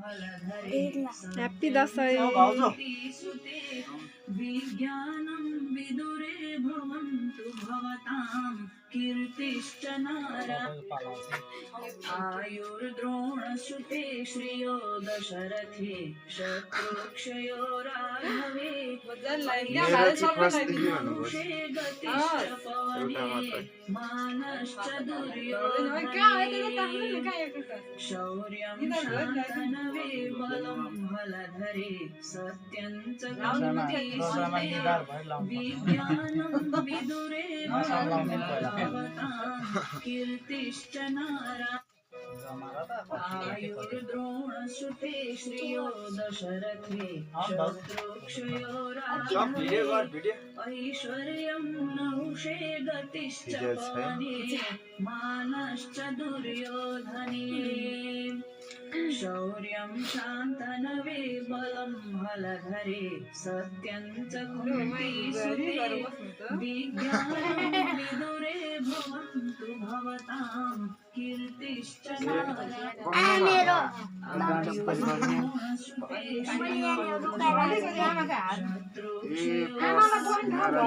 happy Dashain विज्ञानं विदुरे भवन्तु भवतां कीर्तिश्च आयुर्द्रोणसुते श्रियो दशरथे शत्रुक्षयो राघवे मानश्च दुर्योधने शौर्यं शान्तनवे बलं बलधरे सत्यं च विज्ञानं विदुरे भवतां कीर्तिश्च आयुर्द्रोणसुते श्रियो दशरथे शत्रुक्षयो राघवे ऐश्वर्यं नहुषे गतिश्च पवने मानश्च दुर्योधने शौर्यं शान्तनवे बलं बलधरे सत्यं च कुन्तीसुते विज्ञानं विदुरे भवन्तु भवतां कीर्तिश्च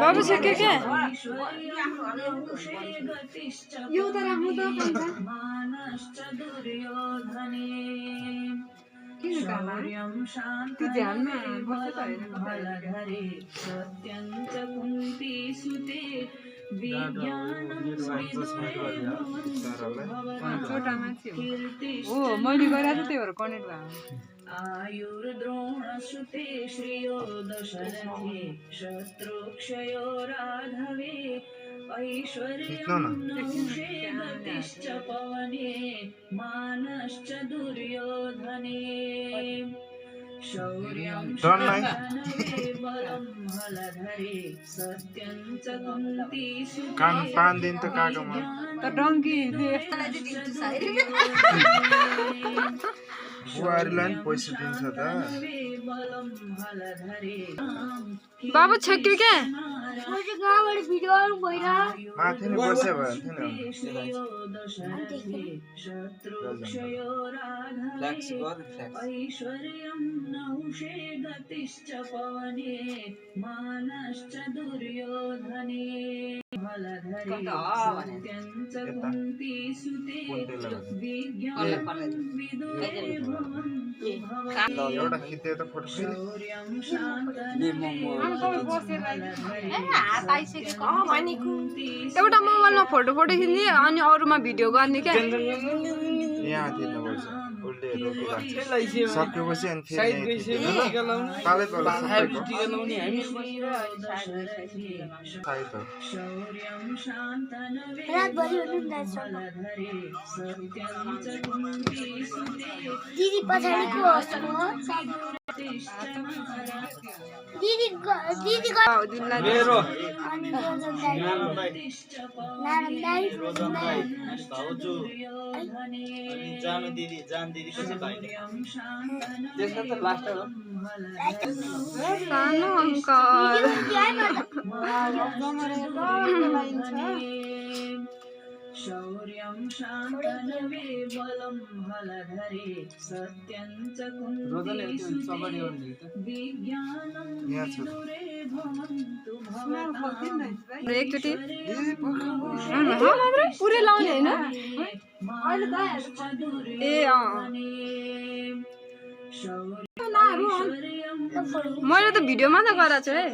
बाबू से क्या मानश्च दुर्योधने शौर्यं शान्तनवे बलधरे सत्यं च कुन्तीसुते विज्ञानं विदुरे आयुर्द्रोणसुते श्रियो दशरथे शत्रुक्षयो राघवे ऐश्वर्यं नहुषे गतिश्च पवने मानश्च दुर्योधने शौर्यं शान्तनवे बलं बलधरे सत्यं च कुन्तीसुते बुहारीलाई पैसा दिन्छ त बाबु छक्क्यो क्या माथि नै बस्यो ऐश्वर्यं नहुषे गतिश्च पवने मानश्च दुर्योधने बलधरे सत्यं च कुन्तीसुते विज्ञानं विदुरे भवन्तु एउटा खिच्दै त फोटो शौर्यं शान्तनवे एउटा मोबाइलमा फोटो खिच्ने अनि अरूमा भिडियो गर्ने क्या यहाँ थिच्नुपर्छ उल्टे सकेपछि अनि फेरि तालै तल शौर्यं शान्तनवे बलधरे सत्यं च कुन्तीसुते दीदी पछाडिको दीदी दीदी मेरो जानु दिदी जान दिदी कसै भाइ त्यसमा त लास्ट हो सानो अंकल शौर्यं शान्तनवे बलं बलधरे सत्यं च कुन्तीसुते विज्ञानं विदुरे भवन्तु भवतां एकचोटि पुरै लाउने हैन मानश्च दुर्योधने मैले त भिडियोमा त गराएको छु है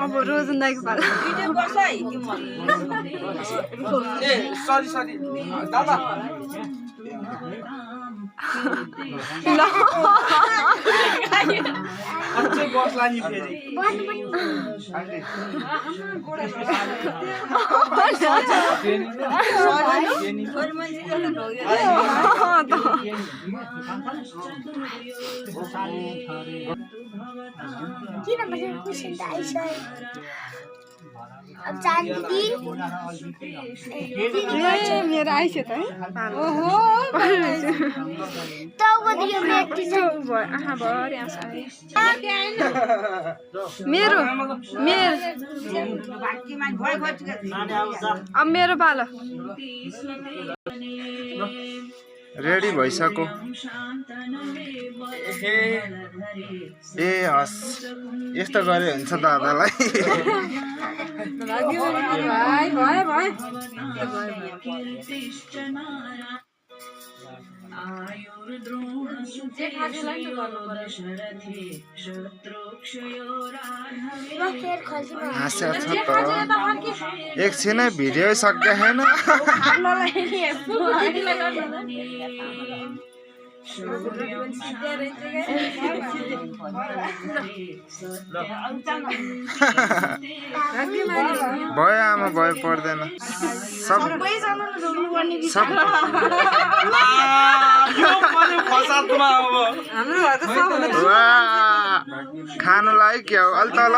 अब रोजन दाइको पाला सरी दादा अझै बस्ला नि फेरि किन बसेको क्वेसन त आइसक्यो अब जान दिदी मेरो आइस त है ओहो तब दियो ब्याट्री आहा भरि आउँछ मेरो मेरो अब मेरो पालो रेडी भइसक्यो ए हस् यस्तो गरे हुन्छ दादालाई हाँस्या छ त एकछिनै भिडियो सक्यो छैन भयो आमा भयो पर्दैन सब खानुलाई क्या हो अलि तल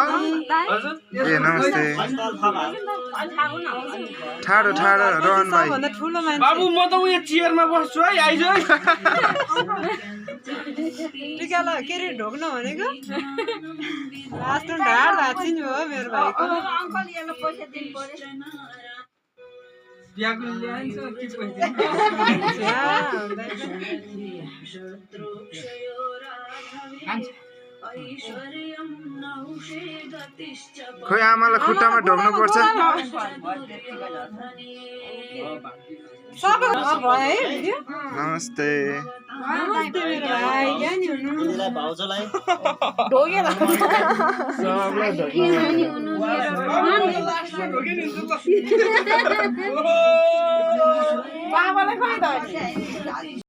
ए नमस्ते ठाडो ठाडो रोहन भाइ बाबु म त उयो चेयरमा बस्छु है आइज है टिकाला के रे ढोक्न भनेको लास्ट ढाड भाँच्ची नि हो मेरो भाइको बिहाको ल्याइन्छ के खोइ आमालाई खुट्टामा ढोक्नु पर्छ नमस्ते भाउजूलाई बाबालाई